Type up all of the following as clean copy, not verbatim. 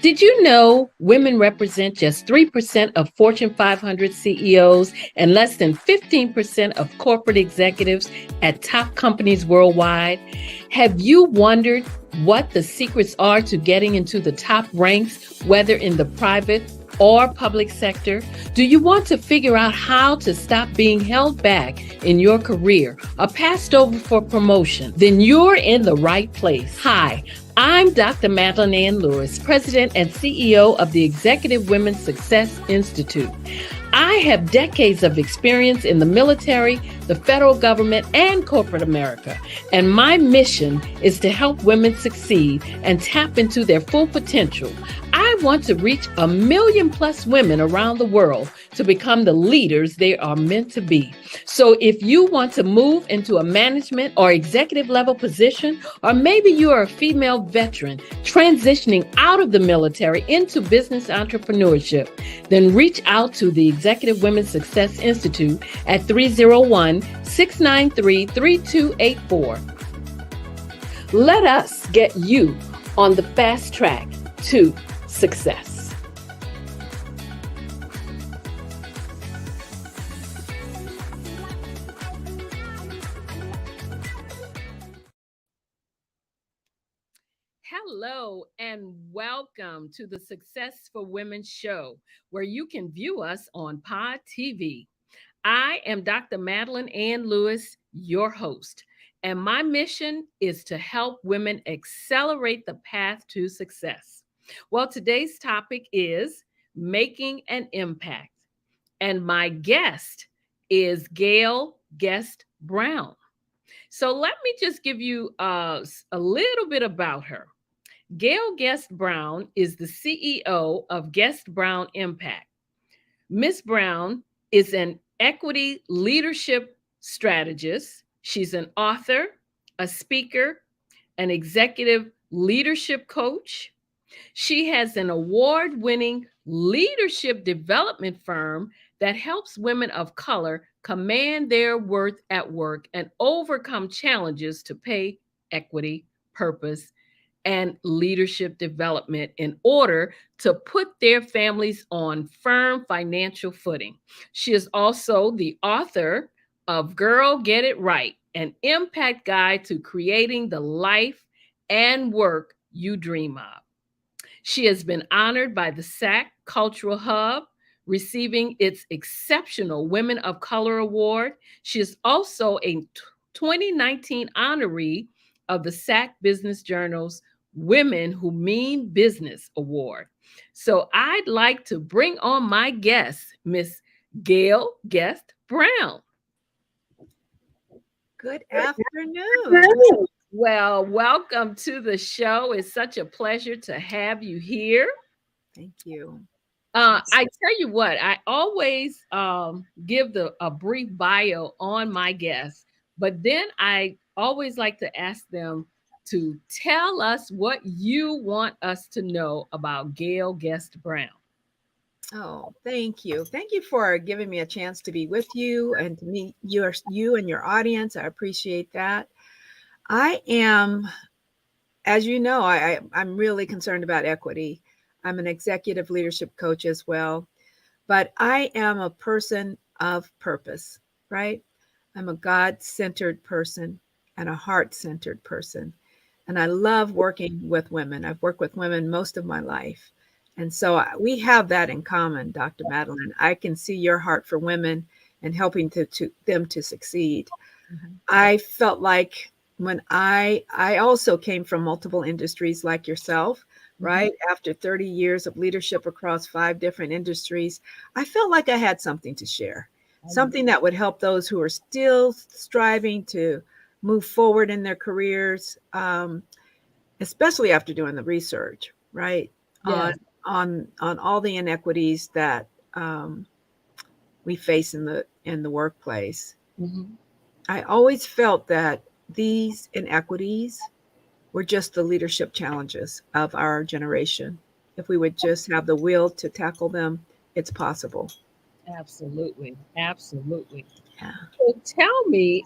Did you know women represent just 3% of Fortune 500 CEOs and less than 15% of corporate executives at top companies worldwide? Have you wondered what the secrets are to getting into the top ranks, whether in the private or public sector? Do you want to figure out how to stop being held back in your career or passed over for promotion? Then you're in the right place. Hi, I'm Dr. Madeline Ann Lewis, President and CEO of the Executive Women's Success Institute. I have decades of experience in the military, the federal government, and corporate America, and my mission is to help women succeed and tap into their full potential. I want to reach 1 million plus women around the world to become the leaders they are meant to be. So if you want to move into a management or executive level position, or maybe you are a female veteran transitioning out of the military into business entrepreneurship, then reach out to the Executive Women's Success Institute at 301-693-3284. Let us get you on the fast track to success. Hello and welcome to the Success for Women show, where you can view us on Pod TV. I am Dr. Madeline Ann Lewis, your host, and my mission is to help women accelerate the path to success. Well, today's topic is making an impact, and my guest is GAYLE Guest Brown. So let me just give you a little bit about her. GAYLE Guest Brown is the CEO of Guest Brown Impact. Ms. Brown is an equity leadership strategist. She's an author, a speaker, an executive leadership coach. She has an award-winning leadership development firm that helps women of color command their worth at work and overcome challenges to pay equity, purpose, and leadership development in order to put their families on firm financial footing. She is also the author of Girl Get It Right, an impact guide to creating the life and work you dream of. She has been honored by the SAC Cultural Hub, receiving its Exceptional Women of Color Award. She is also a 2019 honoree of the SAC Business Journal's Women Who Mean Business Award. So I'd like to bring on my guest, Miss GAYLE Guest Brown. Good afternoon. Well, welcome to the show. It's such a pleasure to have you here. Thank you. I tell you what, I always give a brief bio on my guests, but then I always like to ask them to tell us what you want us to know about GAYLE Guest Brown. Oh, thank you. Thank you for giving me a chance to be with you and to meet you and your audience. I appreciate that. I am, as you know, I'm really concerned about equity. I'm an executive leadership coach as well, but I am a person of purpose, right? I'm a God-centered person and a heart-centered person. And I love working with women. I've worked with women most of my life. And so we have that in common, Dr. Madeline. I can see your heart for women and helping them to succeed. Mm-hmm. I felt like when I also came from multiple industries like yourself, right? Mm-hmm. After 30 years of leadership across 5 different industries, I felt like I had something to share, something that would help those who are still striving to move forward in their careers, especially after doing the research, right? Yes. On all the inequities that we face in the workplace. Mm-hmm. I always felt that these inequities were just the leadership challenges of our generation. If we would just have the will to tackle them, it's possible. Absolutely. Absolutely. Yeah. So tell me,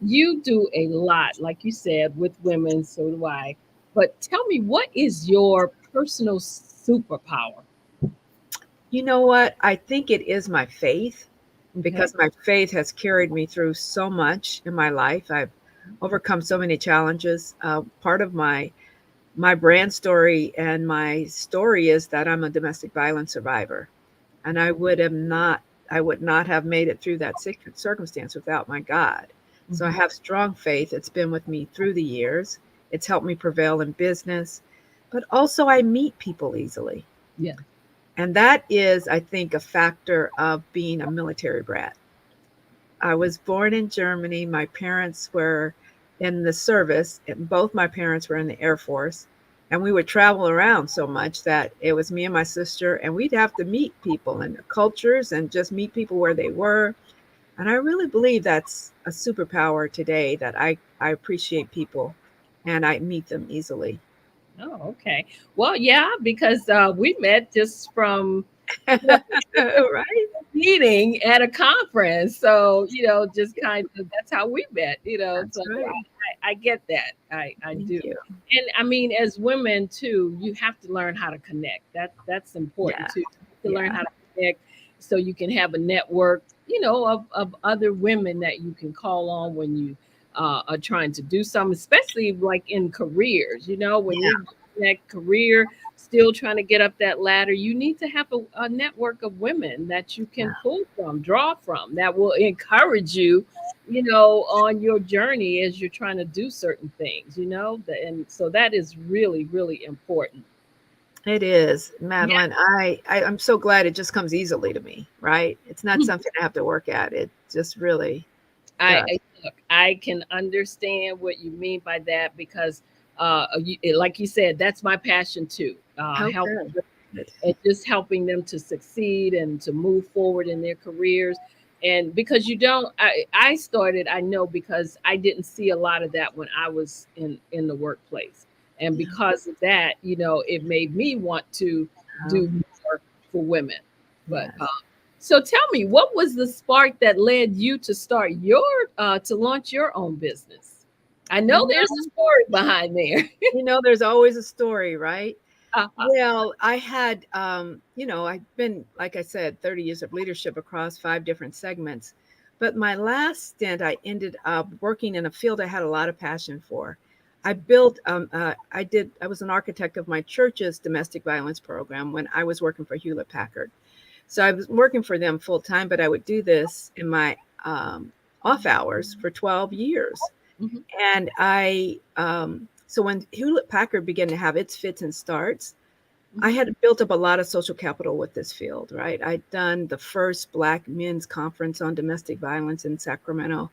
you do a lot, like you said, with women, so do I. But tell me, what is your personal superpower? You know what? I think it is my faith, Okay. because my faith has carried me through so much in my life. I've overcome so many challenges. Part of my brand story and my story is that I'm a domestic violence survivor, and I would not have made it through that circumstance without my God. So I Mhm. have strong faith. It's been with me through the years. It's helped me prevail in business, but also I meet people easily. Yeah. And that is, I think, a factor of being a military brat. I was born in Germany. My parents were in the service, and both my parents were in the Air Force. And we would travel around so much that it was me and my sister, and we'd have to meet people and cultures and just meet people where they were. And I really believe that's a superpower today, that I appreciate people and I meet them easily. Oh, okay. Well, yeah, because we met just from Right? meeting at a conference. So, just kind of that's how we met, That's So right. I get that. I Thank do. you. And I mean, as women too, you have to learn how to connect. That's important Yeah. too. You have to learn Yeah. how to connect so you can have a network, of other women that you can call on when you are trying to do something, especially like in careers, when Yeah. you're in that career still trying to get up that ladder, you need to have a network of women that you can pull from, draw from, that will encourage you, on your journey as you're trying to do certain things, and so that is really, really important. It is, Yeah. Madeline. I'm so glad it just comes easily to me, right? It's not something I have to work at. It just really I, does. I look, I can understand what you mean by that because, like you said, that's my passion too. Help Okay. Good. and just helping them to succeed and to move forward in their careers. And because I started, I know because I didn't see a lot of that when I was in the workplace, and Yeah. because of that, it made me want to Oh, do more for women. But yes. so tell me, what was the spark that led you to start to launch your own business? I You know there's know, a story behind there. there's always a story, right? Uh-huh. Well, I had, I've been, like I said, 30 years of leadership across 5 different segments. But my last stint, I ended up working in a field I had a lot of passion for. I was an architect of my church's domestic violence program when I was working for Hewlett Packard. So I was working for them full time, but I would do this in my off hours for 12 years. Mhm. And so when Hewlett Packard began to have its fits and starts, I Mhm. had built up a lot of social capital with this field, right? I'd done the first Black men's conference on domestic violence in Sacramento.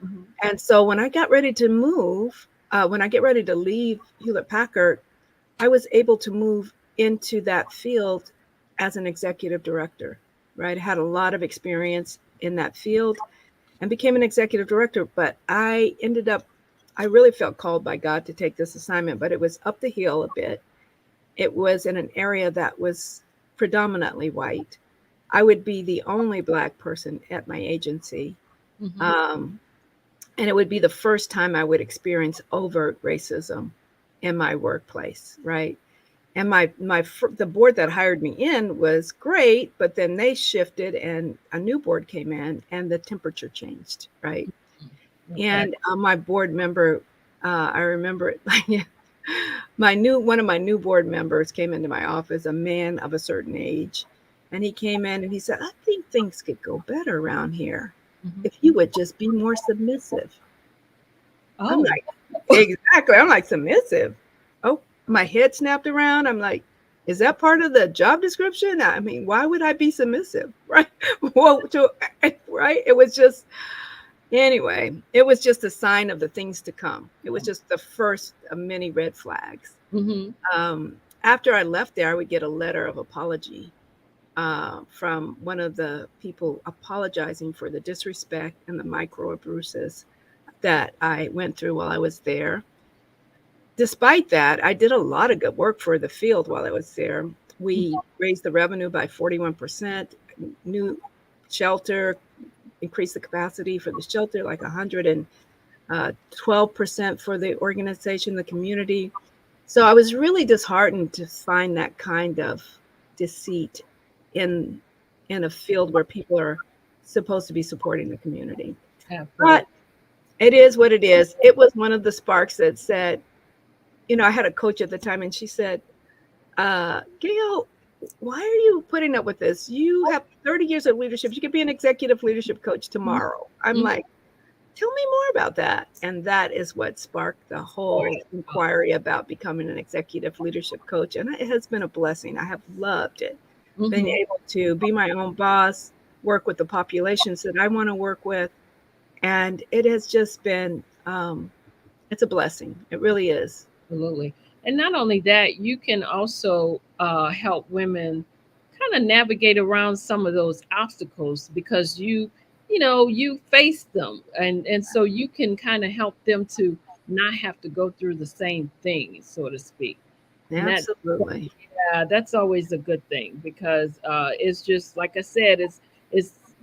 Mhm. And so when I got ready to when I get ready to leave Hewlett Packard, I was able to move into that field as an executive director, right? I had a lot of experience in that field and became an executive director. But I really felt called by God to take this assignment, but it was up the hill a bit. It was in an area that was predominantly white. I would be the only Black person at my agency. Mhm. Um, and it would be the first time I would experience overt racism in my workplace, right? And the board that hired me in was great, but then they shifted and a new board came in and the temperature changed, right? Okay. And my board member, I remember it, like, one of my new board members came into my office, a man of a certain age, and he came in and he said, "I think things could go better around here Mhm. if you would just be more submissive." I'm Oh. like, exactly. I'm like, submissive. Oh, my head snapped around. I'm like, is that part of the job description? I mean, why would I be submissive? Right. Well, right. Anyway, it was just a sign of the things to come. It was Yeah. just the first of many red flags. Mhm. After I left there, I would get a letter of apology from one of the people apologizing for the disrespect and the micro abuses that I went through while I was there. Despite that, I did a lot of good work for the field while I was there. We raised the revenue by 41%, new shelter, increased the capacity for the shelter like 112% for the organization, the community. So I was really disheartened to find that kind of deceit in a field where people are supposed to be supporting the community. Absolutely. But it is what it is. It was one of the sparks that said, I had a coach at the time, and she said, Gayle, why are you putting up with this? You have 30 years of leadership. You could be an executive leadership coach tomorrow. I'm Mhm. like, tell me more about that. And that is what sparked the whole inquiry about becoming an executive leadership coach. And it has been a blessing. I have loved it. Being Mhm. able to be my own boss, work with the populations that I want to work with. And it has just been, it's a blessing. It really is. Absolutely. And not only that, you can also help women kind of navigate around some of those obstacles because you face them, and so you can kind of help them to not have to go through the same thing, so to speak. And Absolutely. yeah, that's always a good thing because it's just like I said, it's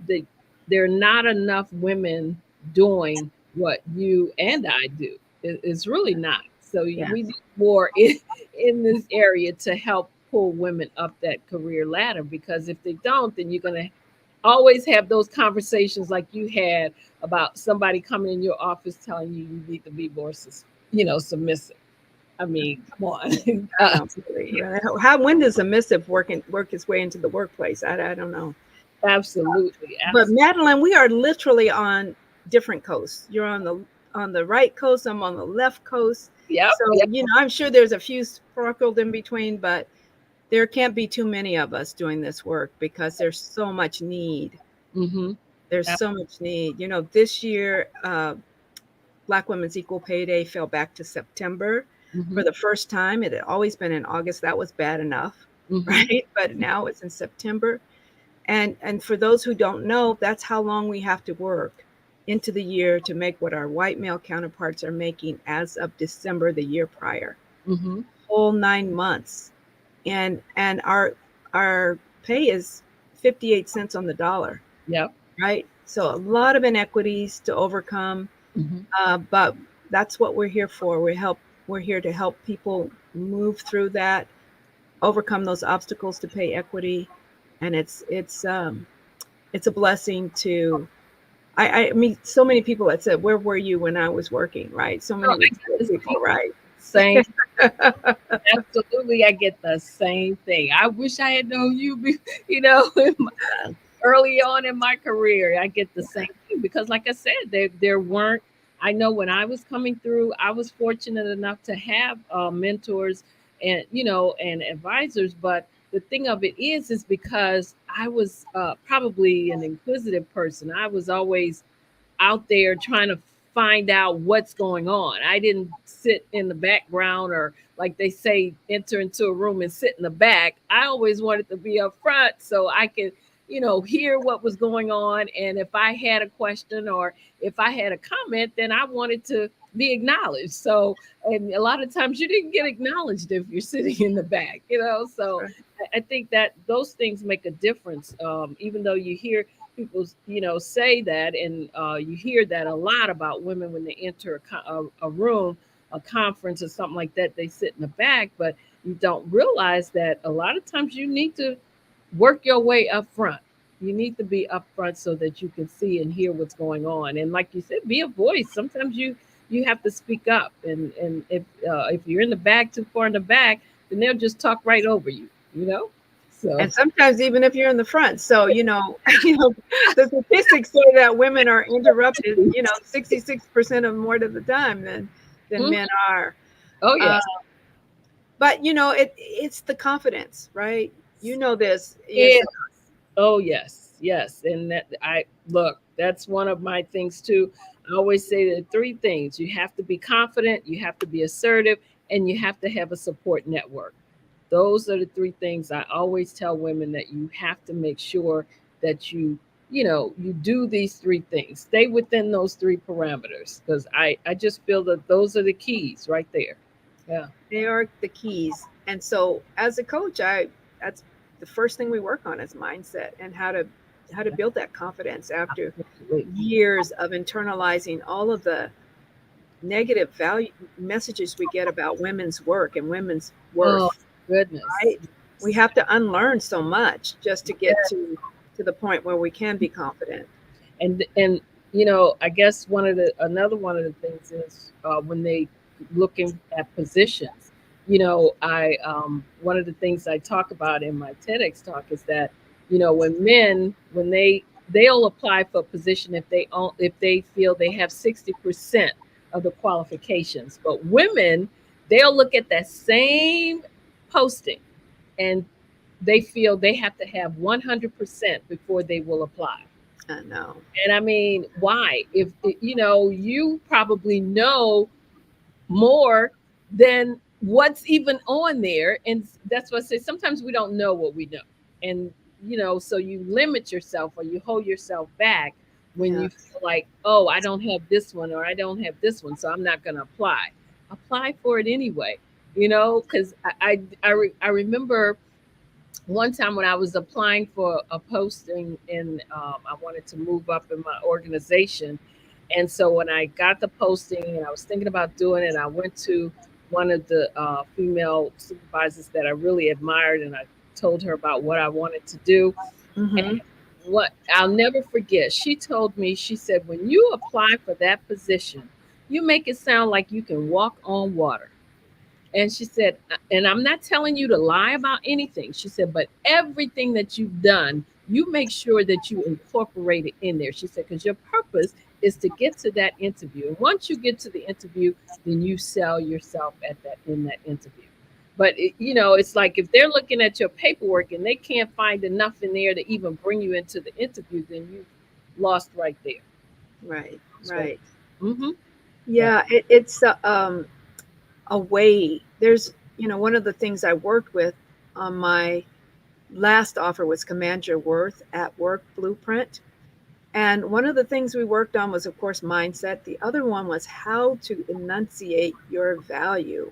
the there are not enough women doing what you and I do. It's really not. So we Yes. need more in this area to help pull women up that career ladder because if they don't, then you're gonna always have those conversations like you had about somebody coming in your office telling you you need to be more, submissive. I mean, come on. I don't really. How when does a missive work its way into the workplace? I don't know. Absolutely, But absolutely. Madeline, we are literally on different coasts. You're on the right coast. I'm on the left coast. Yep, So yep. I'm sure there's a few sprinkled in between, but there can't be too many of us doing this work because there's so much need. Mm-hmm. There's so much need. This year, Black Women's Equal Pay Day fell back to September Mm-hmm. for the first time. It had always been in August. That was bad enough, Mm-hmm. right? But now it's in September. And for those who don't know, that's how long we have to work into the year to make what our white male counterparts are making as of December the year prior. Mm-hmm. Whole 9 months. And our pay is 58 cents on the dollar, Yep. right? So a lot of inequities to overcome. Mm-hmm. But that's what we're here for. We're here to help people move through that, overcome those obstacles to pay equity. And it's a blessing to I mean so many people that said, where were you when I was working, right? So No, many I get retired the people, right? same. Absolutely, I get the same thing. I wish I had known you, early on in my career. I get the same thing because, like I said, there weren't. I know when I was coming through, I was fortunate enough to have mentors and and advisors. But the thing of it is because I was probably an inquisitive person. I was always out there trying to find out what's going on. I didn't sit in the background or like they say, enter into a room and sit in the back. I always wanted to be up front so I could, hear what was going on. And if I had a question or if I had a comment, then I wanted to be acknowledged. So, and a lot of times you didn't get acknowledged if you're sitting in the back. So Right. I think that those things make a difference. Even though you hear people say that and you hear that a lot about women when they enter a room, a conference or something like that, they sit in the back, but you don't realize that a lot of times you need to work your way up front. You need to be up front so that you can see and hear what's going on, and like you said, be a voice. Sometimes you have to speak up, and if you're in the back, too far in the back, then they'll just talk right over you. So And sometimes even if you're in the front. So, you know, the statistics say that women are interrupted, 66% of more of the time than mhm. men are. Oh Uh, yes. but it's the confidence, right? You know this. Yes. Yeah. Oh yes, yes, and that I look. That's one of my things too. I always say there are three things: you have to be confident, you have to be assertive, and you have to have a support network. Those are the three things I always tell women that you have to make sure that you do these three things. Stay within those three parameters because I just feel that those are the keys right there. Yeah, They are the keys. And so as a coach, I that's the first thing we work on is mindset and how to build that confidence after absolutely. years of internalizing all of the negative value messages we get about women's work and women's Oh, worth, goodness. right? We have to unlearn so much just to get to the point where we can be confident. And I guess another one of the things is when they looking at positions. I one of the things I talk about in my TEDx talk is that when men when they'll apply for a position if they feel they have 60% of the qualifications, but women, they'll look at that same posting and they feel they have to have 100% before they will apply. I know. And I mean, why? If you probably know more than what's even on there, and that's what I say. Sometimes we don't know what we know, and so you limit yourself or you hold yourself back when Yeah. you feel like, oh, I don't have this one or I don't have this one, so I'm not going to apply. Apply for it anyway, because I remember one time when I was applying for a posting and I wanted to move up in my organization. And so when I got the posting and I was thinking about doing it, I went to one of the female supervisors that I really admired and I told her about what I wanted to do. And Mm-hmm. what I'll never forget, she told me, she said, when you apply for that position, you make it sound like you can walk on water. And she said, and I'm not telling you to lie about anything. She said, but everything that you've done, you make sure that you incorporate it in there. She said, because your purpose is to get to that interview. And once you get to the interview, then you sell yourself at that in that interview. But it's like if they're looking at your paperwork and they can't find enough in there to even bring you into the interview, then you've lost right there. Right. That's right. Right. Mm-hmm. Yeah. Yeah. It's a way. There's, one of the things I worked with on my last offer was Command Your Worth at Work Blueprint. And one of the things we worked on was, of course, mindset. The other one was how to enunciate your value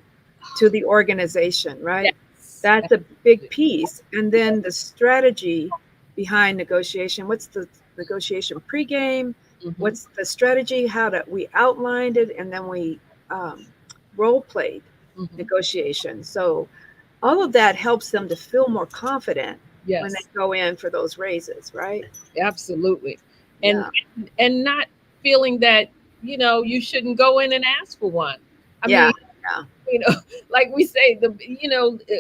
to the organization, right? Yes. That's a big Absolutely. piece. And then the strategy behind negotiation. What's the negotiation pregame? Mm-hmm. What's the strategy? We outlined it and then we um, role played Mm-hmm. negotiation. So all of that helps them to feel more confident when they Yes. go in for those raises, right? Absolutely. and Yeah. and not feeling that you shouldn't go in and ask for one. I Yeah. mean, Yeah. you know like we say,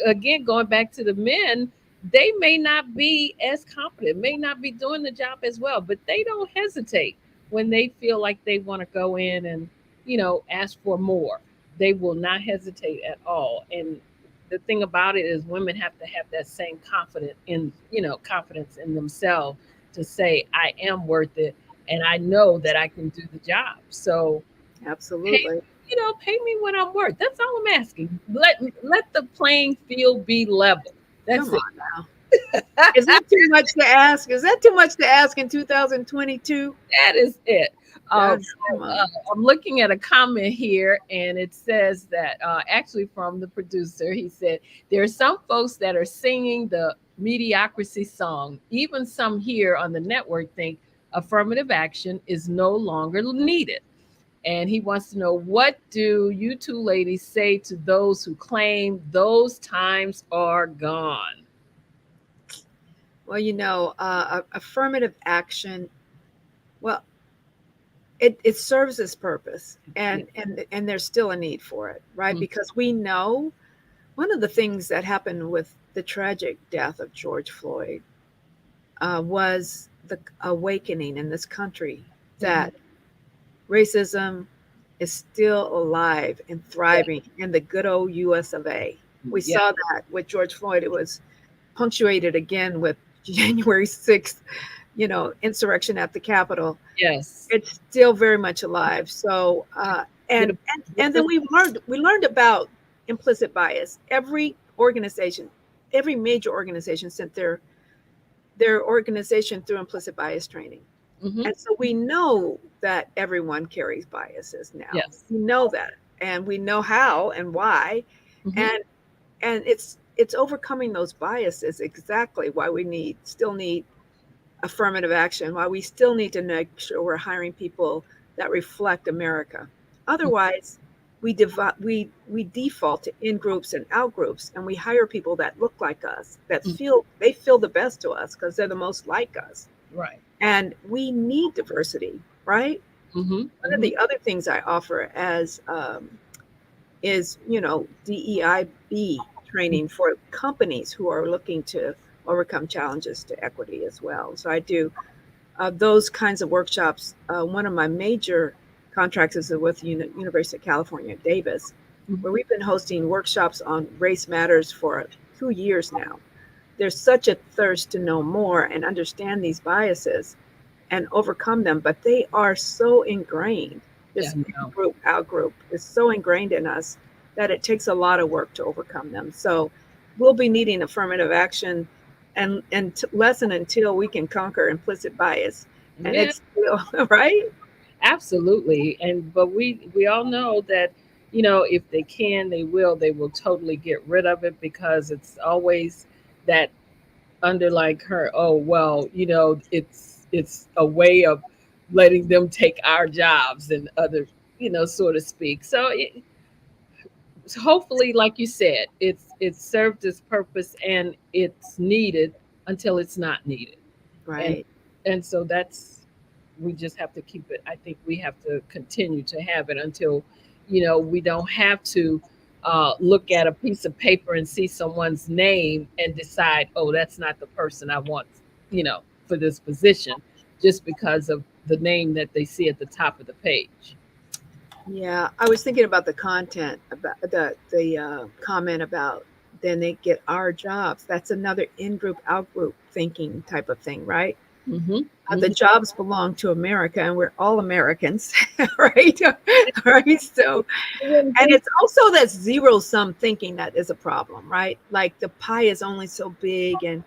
again, going back to the men, they may not be as competent, may not be doing the job as well, but they don't hesitate when they feel like they want to go in and ask for more. They will not hesitate at all. And the thing about it is women have to have that same confidence in themselves to say, I am worth it and I know that I can do the job. So pay Absolutely. pay me what I'm worth. That's all I'm asking. Let the playing field be level. That's Come it. on now. Is that too much to ask? Is that too much to ask in 2022? That is it. Come I'm looking at a comment here, and it says that actually from the producer, he said there are some folks that are singing the mediocrity song. Even some here on the network think affirmative action is no longer needed. And he wants to know, what do you two ladies say to those who claim those times are gone? Well, affirmative action, well, it serves its purpose, Yeah. and there's still a need for it, right? Mhm. Because we know one of the things that happened with the tragic death of George Floyd was the awakening in this country Mhm. that racism is still alive and Yeah. thriving in the good old US of A. We Yeah. saw that with George Floyd. It was punctuated again with January 6th, insurrection at the Capitol. Yes. It's still very much alive. So, You know, and then we learned about implicit bias. Every organization, every major organization sent their organization through implicit bias training. hmm And so we know that everyone carries biases now. Yes. We know that, and we know how and why, hmm and it's overcoming those biases exactly why we still need affirmative action, why we still need to make sure we're hiring people that reflect America. Otherwise, we default to in groups and out groups, and we hire people that look like us, that Mm. feel the best to us because they're the most like us. Right. And we need diversity, right? Mm-hmm. One of Mm-hmm. the other things I offer as is, DEIB training for companies who are looking to overcome challenges to equity as well. So I do those kinds of workshops. One of my major contracts is with University of California, Davis, where Mm-hmm. we've been hosting workshops on race matters for 2 years now. There's such a thirst to know more and understand these biases and overcome them, but they are so ingrained. Yeah. This in No. group, out group is so ingrained in us that it takes a lot of work to overcome them. So we'll be needing affirmative action and lesson until we can conquer implicit bias. And Yeah. it's still right. Absolutely. And but we all know that, if they can, they will totally get rid of it because it's always that under like her, oh well, it's a way of letting them take our jobs and other, so to speak. So hopefully, like you said, it's served its purpose and it's needed until it's not needed. and Right. and so that's, we just have to keep it. I think we have to continue to have it until, we don't have to look at a piece of paper and see someone's name and decide, oh, that's not the person I want, you know for this position, just because of the name that they see at the top of the page. Yeah, I was thinking about the content about the comment about then they get our jobs. That's another in group out group thinking type of thing, right? Mm-hmm. The Mm-hmm. jobs belong to America, and we're all Americans, right? Right. So, You wouldn't and think. it's also that zero sum thinking that is a problem, right? Like the pie is only so big, and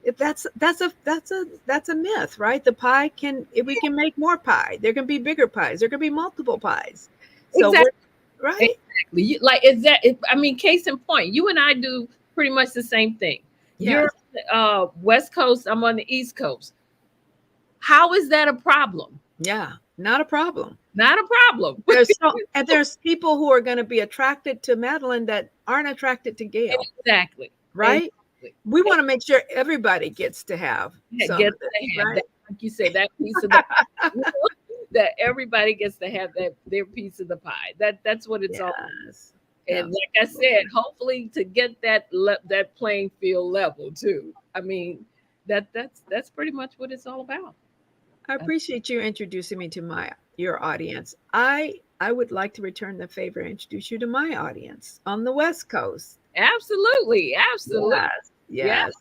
if that's a myth, right? The pie can, if we can make more pie, there can be bigger pies, there can be multiple pies. So Exactly. we're right. Exactly. Like, is that? I mean, case in point, you and I do pretty much the same thing. You're Yes. on the West Coast. I'm on the East Coast. How is that a problem? Yeah. Not a problem. Not a problem. There's people who are going to be attracted to Madeline that aren't attracted to Gail, Exactly. right? Exactly. We want to make sure everybody gets to have It some of gets this, to have right? that, like you said, that piece of the that everybody gets to have that their piece of the pie. That's what it's all. Yes. And like I Absolutely. said, hopefully to get that playing field level too. I mean, that's pretty much what it's all about. I Uh, appreciate you introducing me to your audience. I would like to return the favor and introduce you to my audience on the West Coast. Absolutely, absolutely. Yes. Yeah. Yes.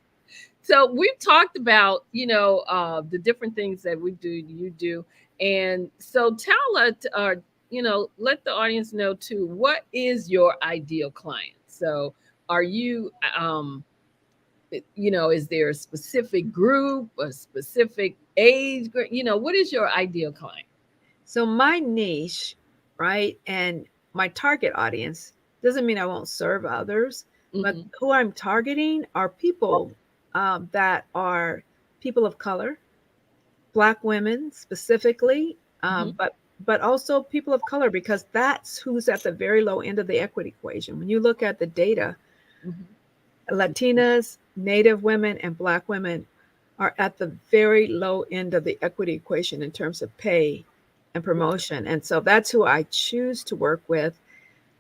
So we've talked about, the different things that we do, you do, and so tell us, let the audience know too. What is your ideal client? So are you, is there a specific group, a specific age group? What is your ideal client? So my niche, right, and my target audience doesn't mean I won't serve others, but Hmm. who I'm targeting are people that are people of color, Black women specifically, Hmm. but also people of color because that's who's at the very low end of the equity equation. When you look at the data, Hmm. Latinas, Native women, and Black women are at the very low end of the equity equation in terms of pay and promotion. And so that's who I choose to work with.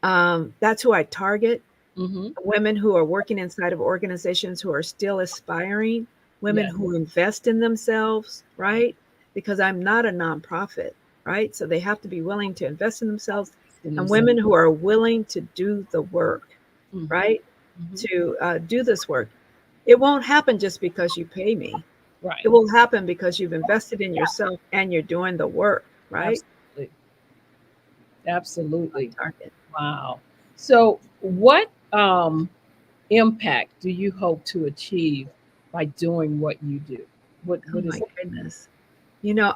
That's who I target. Hmm. Women who are working inside of organizations who are still aspiring, women Yeah. who invest in themselves, right? Because I'm not a nonprofit, right? So they have to be willing to invest in themselves, In and themselves. women who are willing to do the work, Hmm. right? Hmm. To do this work. It won't happen just because you pay me. It Right. will happen because you've invested in yourself and you're doing the work, right? Absolutely. Absolutely. Target. Wow. So, what impact do you hope to achieve by doing what you do? Oh What is my it? goodness.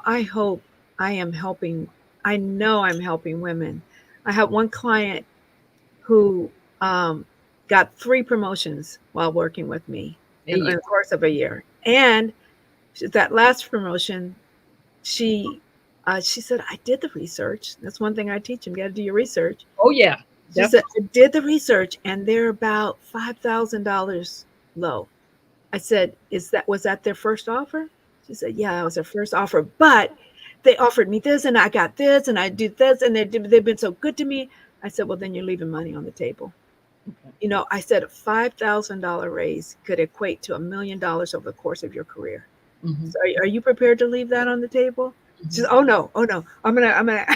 I hope I am helping. I know I'm helping women. I have one client who um, got 3 promotions while working with me There in you the course of a year. And that last promotion, she she said, I did the research. That's one thing I teach them. You got to do your research. Oh yeah, She said, definitely. I did the research and they're about $5,000 low. I said, was that their first offer? She said, yeah, that was their first offer. But they offered me this and I got this and I did this and they've been so good to me. I said, well, then you're leaving money on the table. Okay. I said a $5,000 raise could equate to $1 million over the course of your career. Mm-hmm. So are you prepared to leave that on the table? She said, Mm-hmm. oh no, I'm gonna.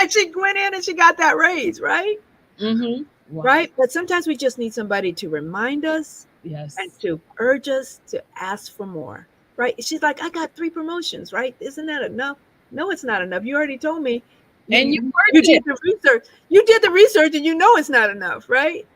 And she went in and she got that raise, right? Mm-hmm. Wow. Right. But sometimes we just need somebody to remind us and Yes. to urge us to ask for more. Right. She's like, I got 3 promotions, right? Isn't that enough? No, it's not enough. You already told me. You And you're you, you worth did it. the research. You did the research and you know it's not enough, right?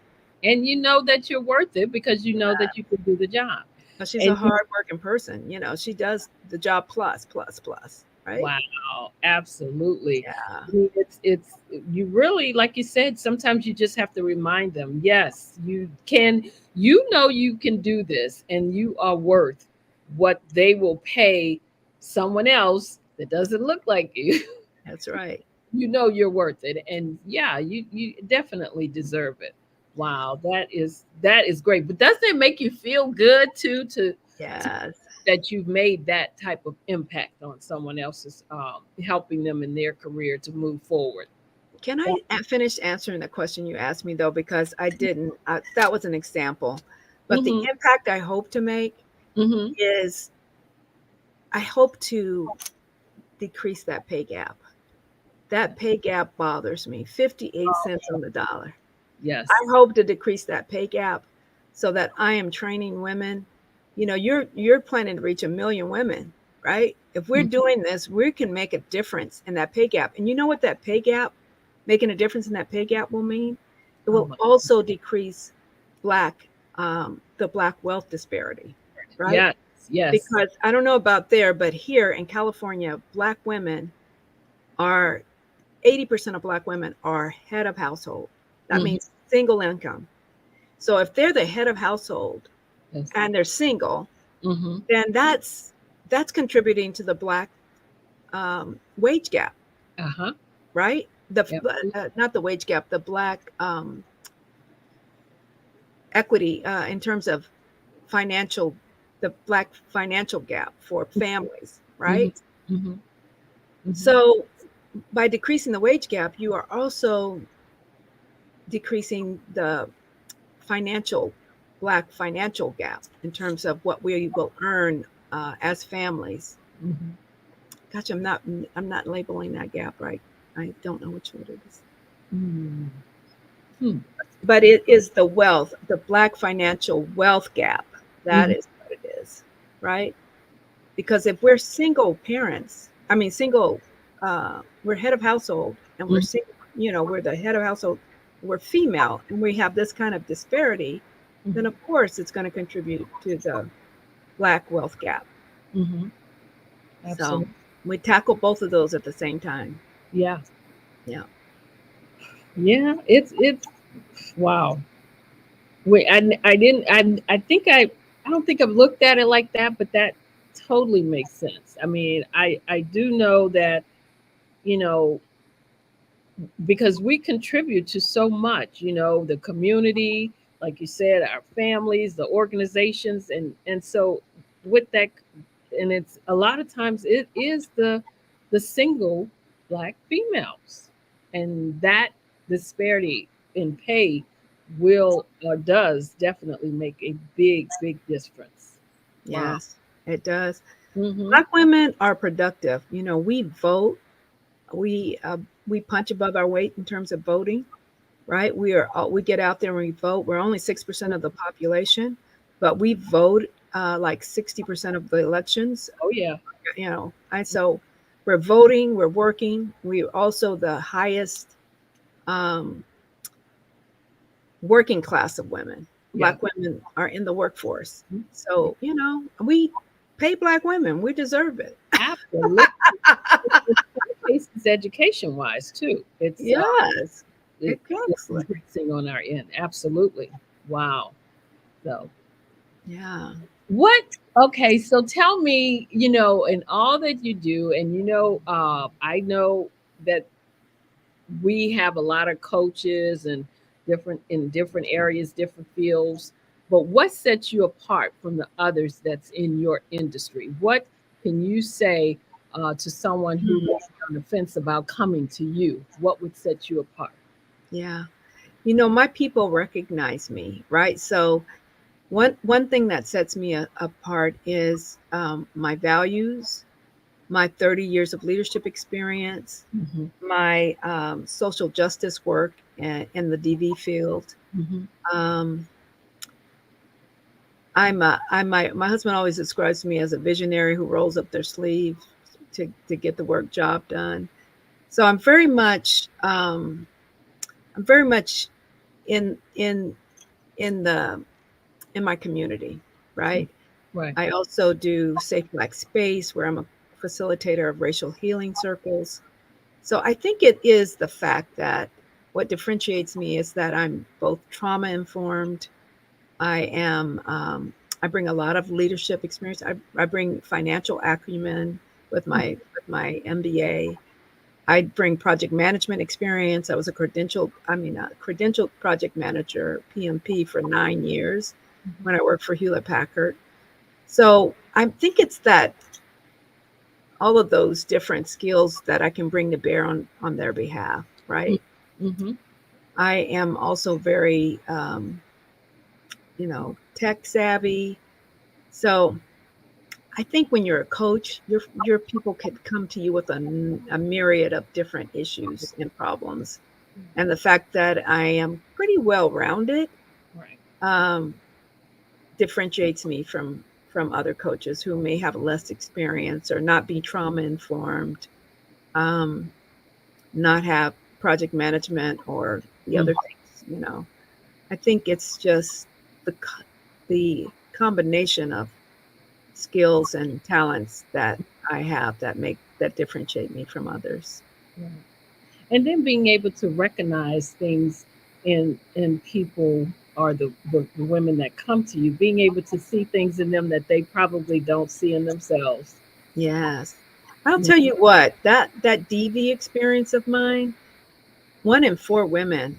And you know that you're worth it because you know Yeah. that you can do the job. But she's a And you, hard working person. She does the job plus, plus, plus, right? wow, absolutely. Yeah. I mean, it's you really, like you said, sometimes you just have to remind them, yes, you can, you can do this and you are worth what they will pay someone else that doesn't look like you. That's right. You know you're worth it. And yeah, you definitely deserve it. Wow, that is great. But doesn't it make you feel good too to Yes. that you've made that type of impact on someone else's, helping them in their career to move forward? Can I finish answering the question you asked me though? Because I didn't. That was an example. But the Mm-hmm. impact I hope to make Mm-hmm. is I hope to decrease that pay gap. That pay gap bothers me. 58 cents on the dollar. Yes. I hope to decrease that pay gap so that I am training women. You're planning to reach 1 million women, right? If we're Mhm. doing this, we can make a difference in that pay gap. And you know what that pay gap, making a difference in that pay gap will mean? It Oh will my. also decrease black the black wealth disparity, right? Yes. Yes. Because I don't know about there, but here in California, black women are 80% of black women are head of household. That Mm-hmm. means single income. So if they're the head of household Yes. and they're single, Mm-hmm. then that's contributing to the black wage gap, Uh-huh. right? Yep. Not the wage gap, the black equity in terms of financial, the black financial gap for families, Mm-hmm. right? Mm-hmm. Mm-hmm. So by decreasing the wage gap, you are also decreasing the financial black financial gap in terms of what we will earn as families. Mm-hmm. Gosh, I'm not labeling that gap right. I don't know which one it is. Mm-hmm. Hmm. But it is the wealth, the black financial wealth gap. That Mm-hmm. is what it is, right? Because if we're single parents, I mean single, we're head of household and we're Mm-hmm. single, we're the head of household, we're female, and we have this kind of disparity, then of course it's going to contribute to the black wealth gap. Mm-hmm. So Absolutely. we tackle both of those at the same time. Yeah. Yeah. Yeah. It's wow. Wait, I didn't I think I don't think I've looked at it like that, but that totally makes sense. I mean, I do know that, you know, because we contribute to so much, the community, like you said, our families, the organizations, and so with that, and it's a lot of times it is the single black females, and that disparity in pay will or does definitely make a big difference. Wow. Yes, it does. Mm-hmm. Black women are productive. We vote. We uh, we punch above our weight in terms of voting, right? We get out there and we vote. We're only 6% of the population, but we vote like 60% of the elections. Oh yeah. And so we're voting, we're working. We're also the highest um, working class of women. Yeah. Black women are in the workforce, Yeah. so we pay black women. We deserve it. Absolutely. In some cases, education wise too, Yes, it's exactly. increasing on our end. Absolutely. Wow. So Yeah. What? Okay, so tell me, in all that you do, and I know that we have a lot of coaches and different in different areas, different fields. But what sets you apart from the others that's in your industry? What can you say to someone who may Hmm. be on the fence about coming to you? What would set you apart? Yeah. My people recognize me, right? So one thing that sets me apart is my values, my 30 years of leadership experience, Hmm. my social justice work in the DV field. Hmm. Um, my husband always describes me as a visionary who rolls up their sleeves to get the work job done. So I'm very much in in in the in my community, right? Right. I also do Safe Black Space, where I'm a facilitator of racial healing circles. So I think it is the fact that what differentiates me is that I'm both trauma informed. I am. I bring a lot of leadership experience. I bring financial acumen with my MBA. I bring project management experience. I was a credentialed project manager, PMP, for 9 years when I worked for Hewlett Packard. So I think it's that all of those different skills that I can bring to bear on their behalf, right? Mm-hmm. I am also very, tech savvy. So I think when you're a coach, your people could come to you with a myriad of different issues and problems. And the fact that I am pretty well rounded Right. um, differentiates me from other coaches who may have less experience or not be trauma informed, um, not have project management or the Mm. other things. I think it's just the combination of skills and talents that I have that differentiate me from others. Right. And then being able to recognize things in people or the women that come to you, being able to see things in them that they probably don't see in themselves. Yes. I'll Yeah. tell you what, that DV experience of mine, 1 in 4 women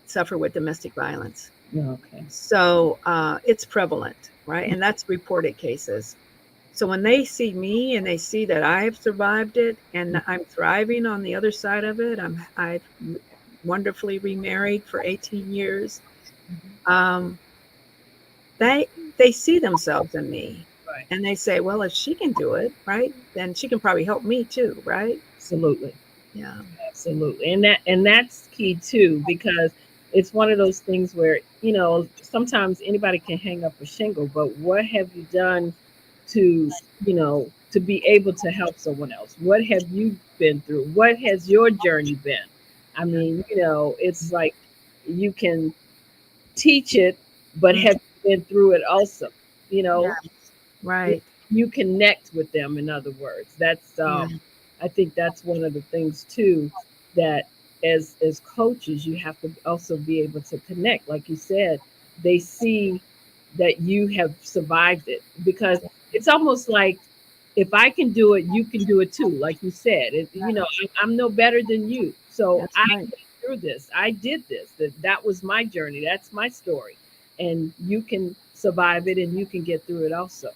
suffer with domestic violence. Okay. So it's prevalent, right? And that's reported cases. So when they see me and they see that I've survived it and I'm thriving on the other side of it, I've wonderfully remarried for 18 years. Mhm. Um, they they see themselves in me, Right. and they say, "Well, if she can do it, right, then she can probably help me too, right?" Absolutely. Yeah. Absolutely. And that's key too, because it's one of those things where, sometimes anybody can hang up a shingle, but what have you done to, to be able to help someone else? What have you been through? What has your journey been? I Yeah. mean, it's like you can teach it, but Mm, have been through it also. You know, yeah. Right. you connect with them. In other words, that's Yeah. I think that's one of the things too, that as coaches you have to also be able to connect. Like you said, they see that you have survived it, because it's almost like, if I can do it, you can do it too. Like you said, I'm no better than you, so That's I right. went through this, I did this, that was my journey, that's my story, and you can survive it and you can get through it also.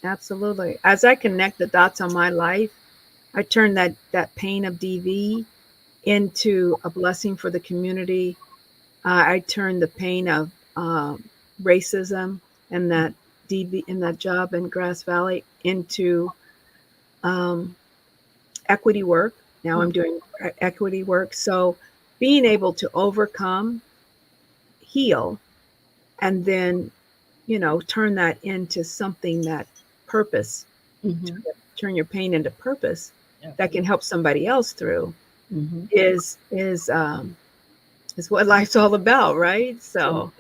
Absolutely. As I connect the dots on my life, I turn that pain of DV into a blessing for the community. I turn the pain of racism and that DV in that job in Grass Valley into um, equity work. Now I'm doing equity work. So being able to overcome, heal, and then, turn that into something that purpose, Mm-hmm. turn your pain into purpose that can Absolutely. help somebody else through Mm-hmm. is what life's all about, right? So, So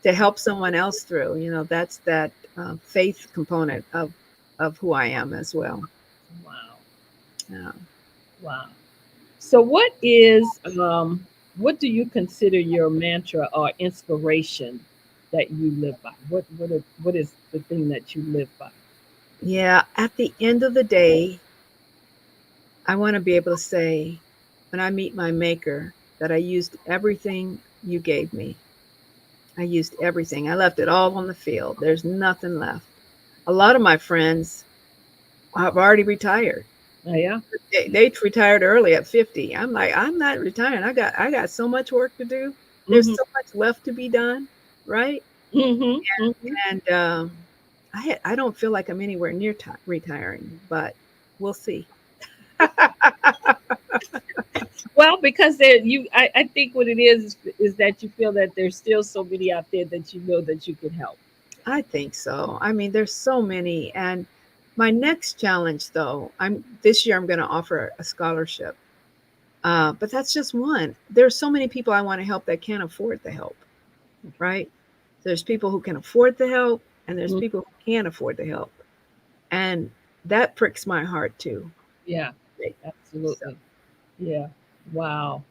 to help someone else through, that's that faith component of who I am as well. wow. Yeah. Wow. So what do you consider your mantra or inspiration? that you live by? What is the thing that you live by? Yeah, at the end of the day, I want to be able to say when I meet my maker that I used everything you gave me. I used everything. I left it all on the field. There's nothing left. A lot of my friends have already retired. Oh, yeah. They retired early at 50. I'm like, I'm not retiring. I got so much work to do. There's Mm-hmm. so much left to be done, right? Mm-hmm. Mm-hmm. And I don't feel like I'm anywhere near retiring, but we'll see. Well, because there I think what it is that you feel that there's still so many out there that you know that you can help. I think so. I mean, there's so many. And my next challenge, though, I'm this year I'm going to offer a scholarship. But that's just one. There's so many people I want to help that can't afford the help, right? There's people who can afford the help, and there's Mm, people who can't afford the help, and that pricks my heart too. yeah, Right. So, absolutely. Yeah. Wow.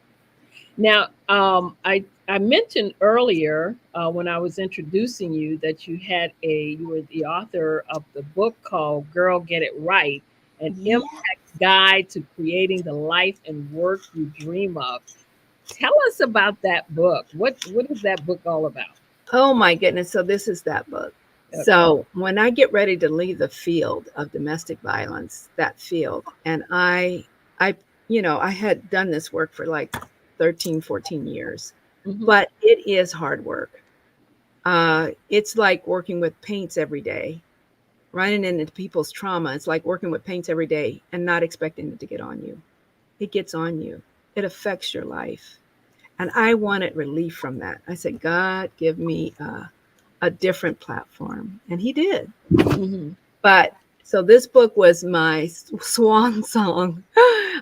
Now, I mentioned earlier when I was introducing you that you were the author of the book called "Girl Get It Right: An yeah. Impact Guide to Creating the Life and Work You Dream of." Tell us about that book. What is that book all about? Oh my goodness. So this is that book. Okay. So when I get ready to leave the field of domestic violence, that field, and I, I had done this work for like 13, 14 years, Hmm. but it is hard work. It's like working with paints every day, running into people's trauma. It's like working with paints every day and not expecting it to get on you. It gets on you. It affects your life. And I wanted relief from that. I said, God, give me a different platform. And he did. Hmm. But so this book was my swan song.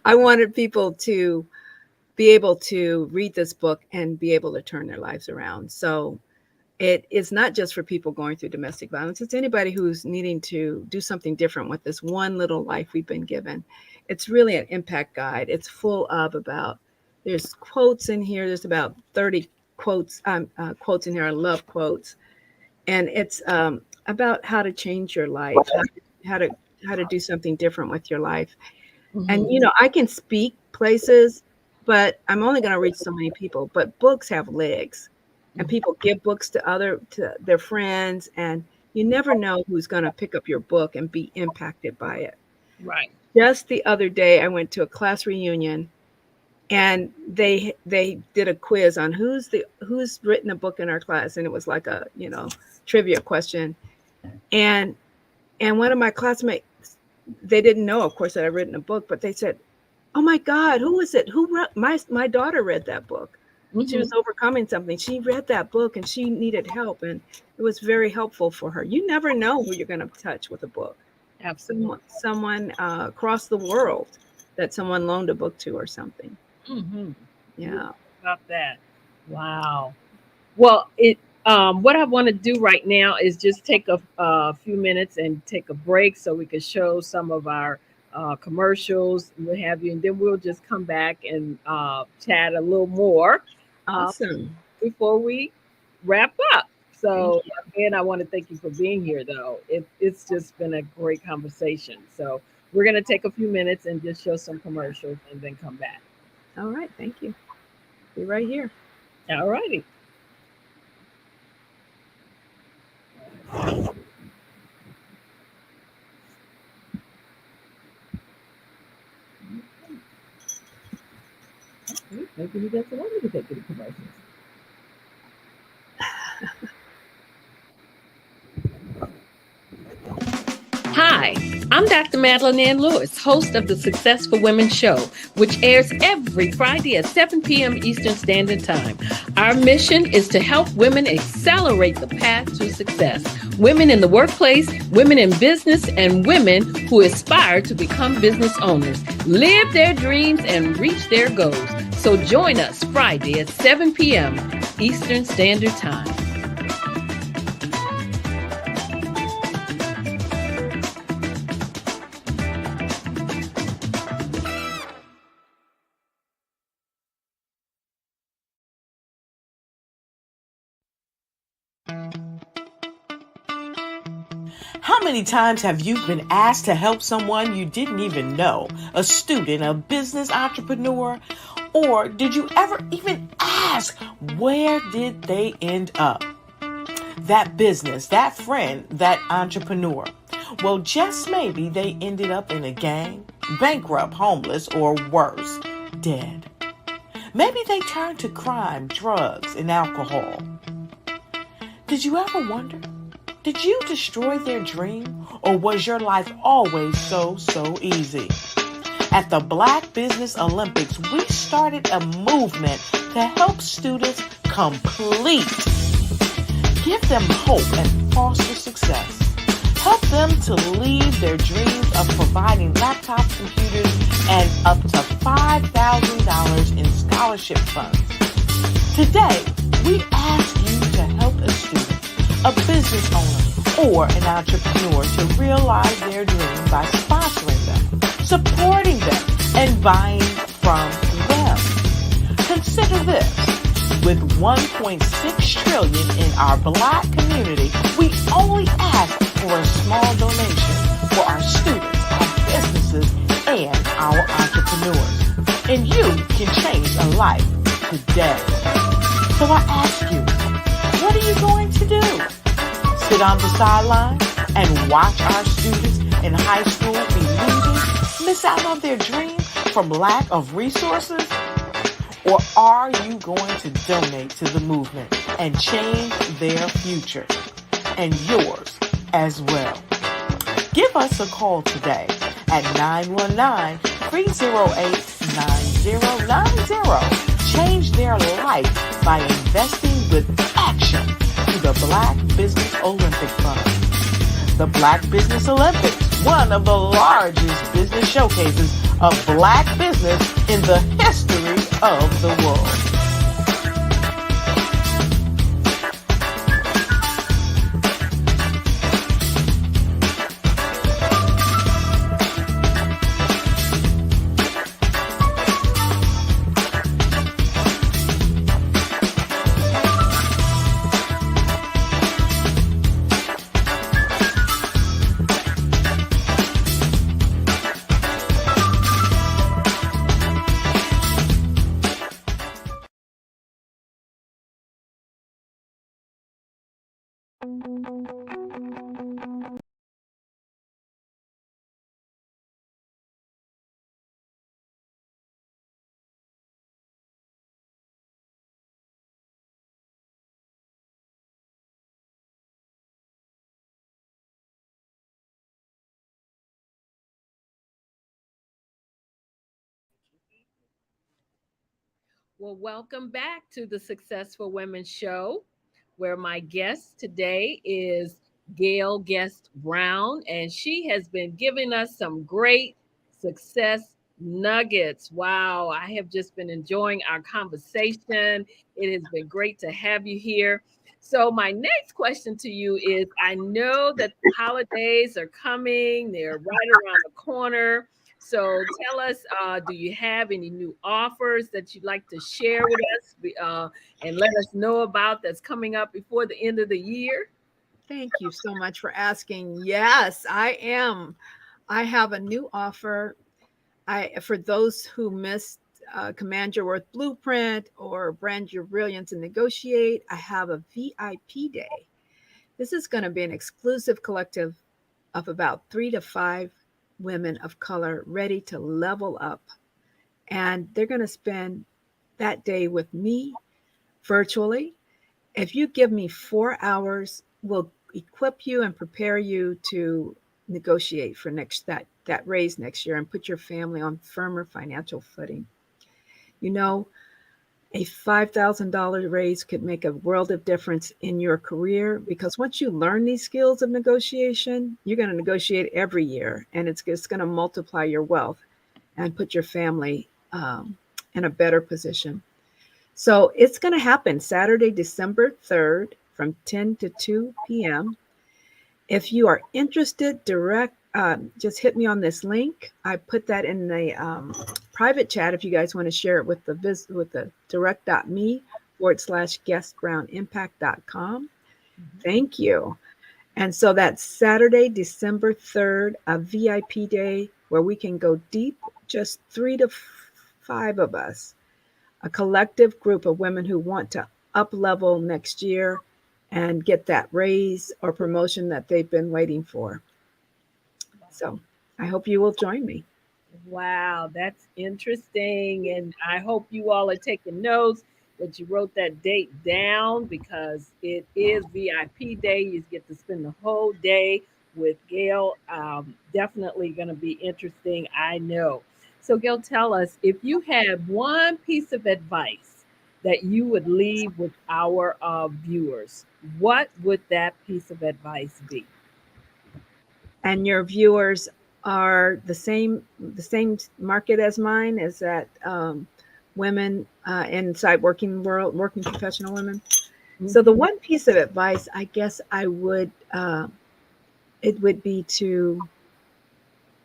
I wanted people to be able to read this book and be able to turn their lives around. So it is not just for people going through domestic violence. It's anybody who's needing to do something different with this one little life we've been given. It's really an impact guide. It's full of about, there's quotes in here. There's about 30 quotes in here. I love quotes. And it's about how to change your life, how to how to do something different with your life. And Hmm. I can speak places, but I'm only going to reach so many people. But books have legs, and Hmm. people give books to their friends, and you never know who's going to pick up your book and be impacted by it. Right. Just the other day, I went to a class reunion, and they did a quiz on who's written a book in our class, and it was like a trivia question, and one of my classmates, they didn't know, of course, that I'd written a book, but they said, "Oh my God, who is it? Who wrote my daughter read that book. She Hmm. was overcoming something. She read that book and she needed help, and it was very helpful for her." You never know who you're going to touch with a book. Absolutely. Someone across the world that someone loaned a book to or something. Hmm. You're Yeah. right about that. Wow. Well, what I want to do right now is just take a few minutes and take a break so we can show some of our commercials and what have you, and then we'll just come back and chat a little more uh, Awesome. before we wrap up. Thank So, you. again, I want to thank you for being here, though. It's just been a great conversation. So, we're going to take a few minutes and just show some commercials and then come back. All right. Thank you. Be right here. All righty. Maybe he doesn't want me to take any commercials. Hi, I'm Dr. Madeline Ann Lewis, host of the Success for Women show, which airs every Friday at 7 p.m. Eastern Standard Time. Our mission is to help women accelerate the path to success. Women in the workplace, women in business, and women who aspire to become business owners, live their dreams, and reach their goals. So join us Friday at 7 p.m. Eastern Standard Time. How many times have you been asked to help someone you didn't even know? A student, a business entrepreneur? Or did you ever even ask, where did they end up? That business, that friend, that entrepreneur. Well, just maybe they ended up in a gang, bankrupt, homeless, or worse, dead. Maybe they turned to crime, drugs, and alcohol. Did you ever wonder? Did you destroy their dream, or was your life always so easy? At the Black Business Olympics, we started a movement to help students complete. Give them hope and foster success. Help them to leave their dreams of providing laptops, computers, and up to $5,000 in scholarship funds. Today, we ask you to help a student, a business owner, or an entrepreneur to realize their dream by sponsoring them, supporting them, and buying from them. Consider this. With $1.6 trillion in our Black community, we only ask for a small donation for our students, our businesses, and our entrepreneurs. And you can change a life today. So I ask you, what are you going to do? Sit on the sidelines and watch our students in high school be losing, miss out on their dream from lack of resources? Or are you going to donate to the movement and change their future and yours as well? Give us a call today at 919-308-9090. Change their life by investing with action to the Black Business Olympic Fund. The Black Business Olympics, one of the largest business showcases of Black business in the history of the world. Well, welcome back to the Successful Women Show, where my guest today is Gail Guest Brown, and she has been giving us some great success nuggets. Wow, I have just been enjoying our conversation. It has been great to have you here. So, my next question to you is I know that the holidays are coming, they're right around the corner. So tell us, do you have any new offers that you'd like to share with us and let us know about that's coming up before the end of the year? Thank you so much for asking. Yes, I am. I have a new offer. For those who missed Command Your Worth Blueprint or Brand Your Brilliance and Negotiate, I have a VIP day. This is going to be an exclusive collective of about 3 to 5 women of color ready to level up. And they're going to spend that day with me virtually. If you give me 4 hours, we'll equip you and prepare you to negotiate for that raise next year and put your family on firmer financial footing. You know, a $5,000 raise could make a world of difference in your career because once you learn these skills of negotiation, you're going to negotiate every year and it's just going to multiply your wealth and put your family in a better position. So it's going to happen Saturday, December 3rd from 10 to 2 p.m. If you are interested, just hit me on this link. I put that in the private chat if you guys want to share it with the direct.me/guestbrownimpact.com. Mhm. Thank you. And so that's Saturday, December 3rd, a VIP day where we can go deep, just 3 to 5 of us, a collective group of women who want to up level next year and get that raise or promotion that they've been waiting for. So I hope you will join me. Wow, that's interesting. And I hope you all are taking notes, that you wrote that date down because it is VIP day. You get to spend the whole day with Gail. Definitely going to be interesting, I know. So, Gail, tell us if you had one piece of advice that you would leave with our viewers, what would that piece of advice be? And your viewers are the same market as mine. Is that women inside working world, working professional women? So the Hmm. one piece of advice I guess I would it would be to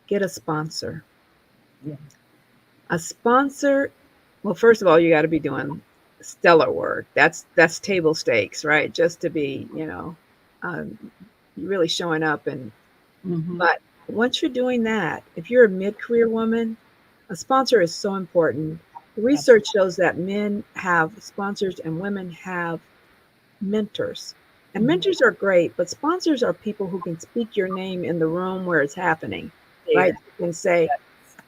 get a sponsor. Yeah. A sponsor. Well, first of all, you got to be doing stellar work. That's table stakes, right? Just to be, um, really showing up. And Hmm. but once you're doing that, if you're a mid-career woman, a sponsor is so important. The research shows that men have sponsors and women have mentors. And Hmm. mentors are great, but sponsors are people who can speak your name in the room where it's happening, right? There. You can say,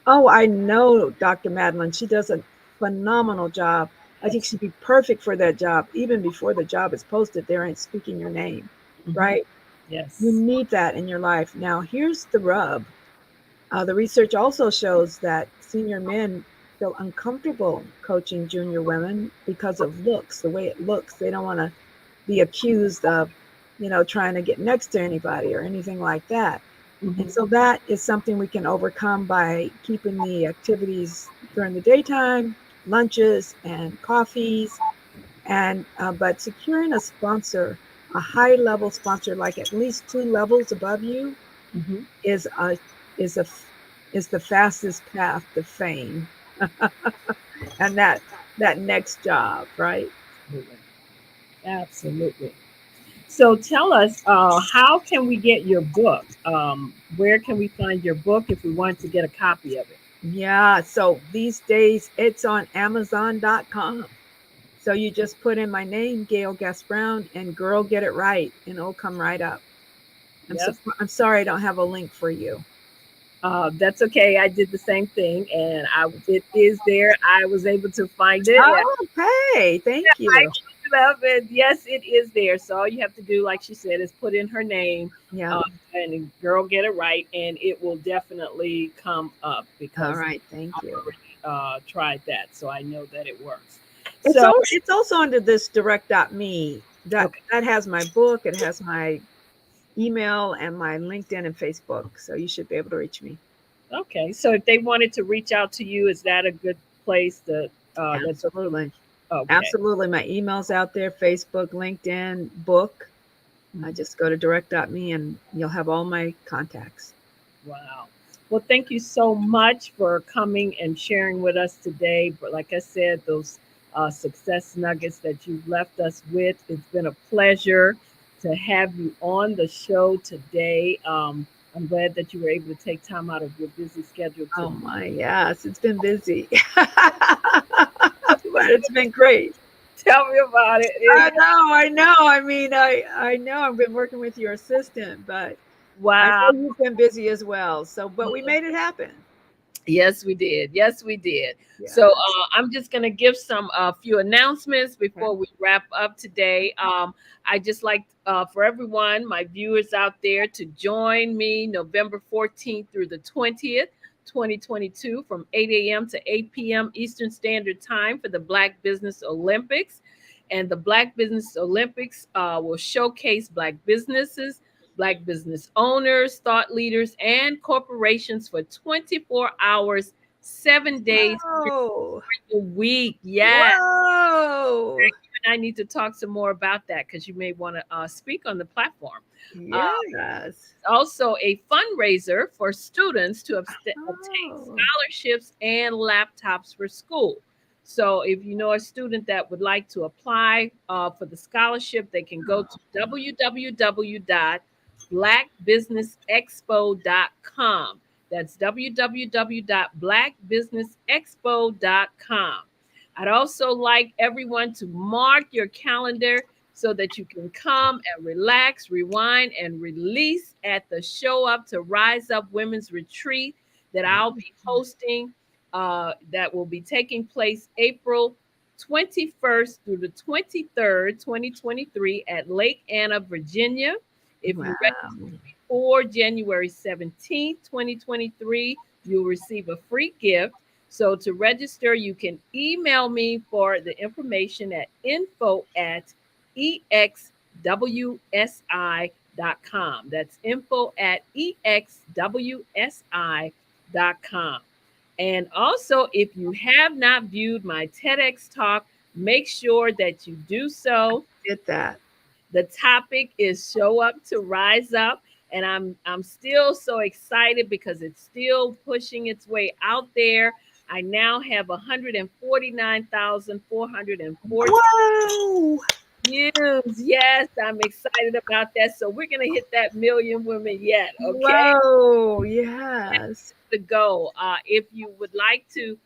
"Oh, I know Dr. Madeline. She does a phenomenal job. I think Yes. she'd be perfect for that job." Even before the job is posted, they ain't speaking your name, Hmm. right? You Yes. need that in your life. Now, here's the rub. The research also shows that senior men feel uncomfortable coaching junior women because of looks, the way it looks. They don't want to be accused of, trying to get next to anybody or anything like that. And Hmm. so that is something we can overcome by keeping the activities during the daytime, lunches and coffees, and but securing a sponsor, a high level sponsor, like at least 2 levels above you, Hmm. is a is a is the fastest path to fame and that next job, right? Absolutely. Absolutely. So tell us, how can we get your book? Where can we find your book if we want to get a copy of it? Yeah. So these days it's on Amazon.com. So you just put in my name, Gail Guest Brown, and girl, get it right, and it'll come right up. Yes. I'm sorry I don't have a link for you. That's okay. I did the same thing, and it is there. I was able to find it. Oh, okay. Thank I you. looked it up, and yes, it is there. So all you have to do, like she said, is put in her name, Yeah. uh, and girl, get it right, and it will definitely come up All because right. Thank I've you. already tried that, so I know that it works. It's So all it's also under this direct.me. That okay. that has my book, it has my email and my LinkedIn and Facebook. So you should be able to reach me. Okay, so if they wanted to reach out to you, is that a good place to let them? Absolutely. Okay. Absolutely. My email's out there, Facebook, LinkedIn, book. I Mhm. just go to direct.me and you'll have all my contacts. Wow. Well, thank you so much for coming and sharing with us today. But like I said, those success nuggets that you've left us with, it's been a pleasure to have you on the show today. I'm glad that you were able to take time out of your busy schedule to Oh my, yes, it's been busy. But it's been great. tell me about it. I know, I know. I mean, I know I've been working with your assistant, but I Wow. know you've been busy as well. So, but we made it happen. Yes, we did. Yes, we did. So Yes. I'm just going to give some few announcements Okay. before we wrap up today. I just like for everyone, my viewers out there, to join me November 14th through the 20th. 2022 from 8 a.m. to 8 p.m. Eastern Standard Time for the Black Business Olympics. And the Black Business Olympics will showcase Black businesses, Black business owners, thought leaders, and corporations for 24 hours, 7 days Whoa. a week. Yes. Whoa. And I need to talk some more about that because you may want to speak on the platform. Uh, Yes. Also, a fundraiser for students to obtain Oh. scholarships and laptops for school. So if you know a student that would like to apply for the scholarship, they can go to www.blackbusinessexpo.com. That's www.blackbusinessexpo.com. I'd also like everyone to mark your calendar so that you can come and relax, rewind, and release at the Show Up to Rise Up Women's Retreat that I'll be hosting. That will be taking place April 21st through the 23rd, 2023 at Lake Anna, Virginia. If you register before January 17th, 2023, you'll receive a free gift. So to register, you can email me for the information at info@exwsi.com. That's info@exwsi.com. And also, if you have not viewed my TEDx talk, make sure that you do so. Get that. The topic is Show Up to Rise Up. And I'm still so excited because it's still pushing its way out there. I now have 149,440 views. Yes, I'm excited about that. So we're going to hit that million women yet. Okay. Whoa, yes. The goal. If you would like to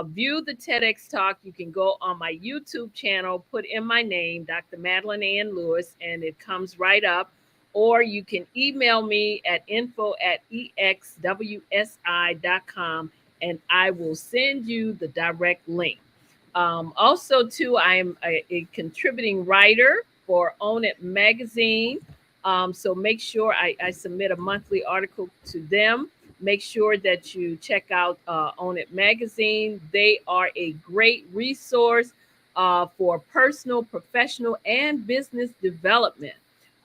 view the TEDx talk, you can go on my YouTube channel, put in my name, Dr. Madeline Ann Lewis, and it comes right up. Or you can email me at info@exwsi.com and I will send you the direct link. Also, too, I am a contributing writer for Own It magazine. So make sure I submit a monthly article to them. Make sure that you check out Own It magazine. They are a great resource for personal, professional, and business development.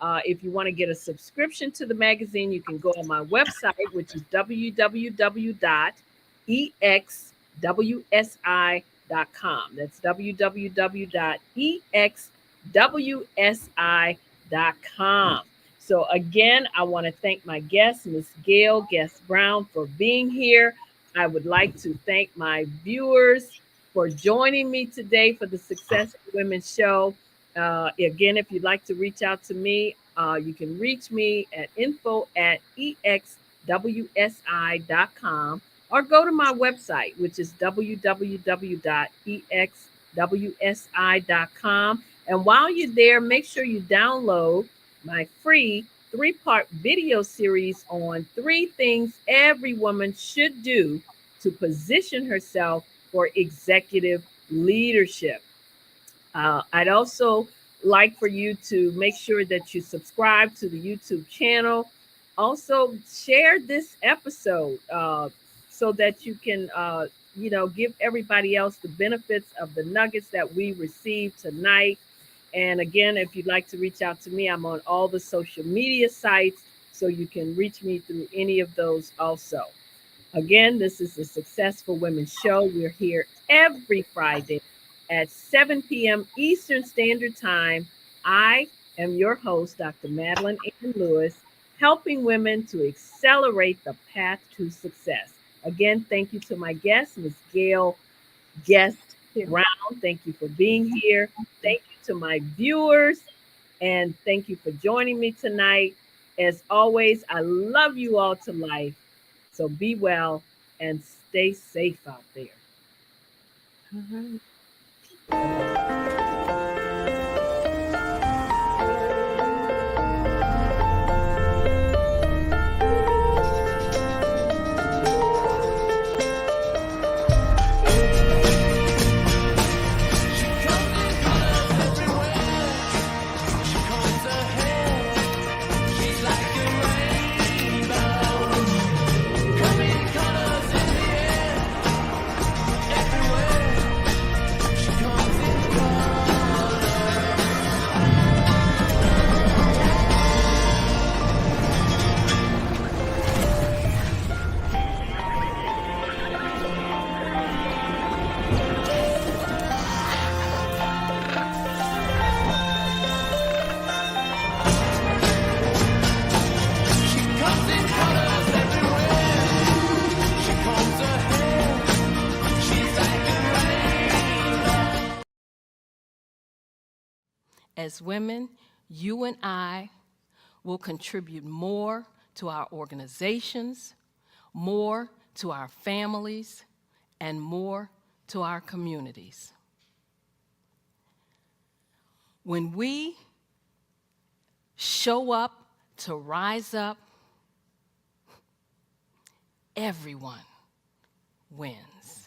If you want to get a subscription to the magazine, you can go on my website, which is www.exwsi.com. That's www.exwsi.com. So again, I want to thank my guest, Miss Gayle Brown, for being here. I would like to thank my viewers for joining me today for the Success Women Show. Again, if you'd like to reach out to me, you can reach me at info@exwsi.com or go to my website, which is www.exwsi.com. And while you're there, make sure you download my free 3-part video series on 3 things every woman should do to position herself for executive leadership. I'd also like for you to make sure that you subscribe to the YouTube channel. Also, share this episode so that you can, give everybody else the benefits of the nuggets that we received tonight. And again, if you'd like to reach out to me, I'm on all the social media sites, so you can reach me through any of those also. Again, this is the Successful Women Show. We're here every Friday at 7 p.m. Eastern Standard Time. I am your host, Dr. Madeline Ann Lewis, helping women to accelerate the path to success. Again, thank you to my guest, Ms. Gayle Brown. Thank you for being here. Thank you to my viewers, and thank you for joining me tonight. As always, I love you all to life. So be well and stay safe out there. All right. As women, you and I will contribute more to our organizations, more to our families, and more to our communities. When we show up to rise up, everyone wins.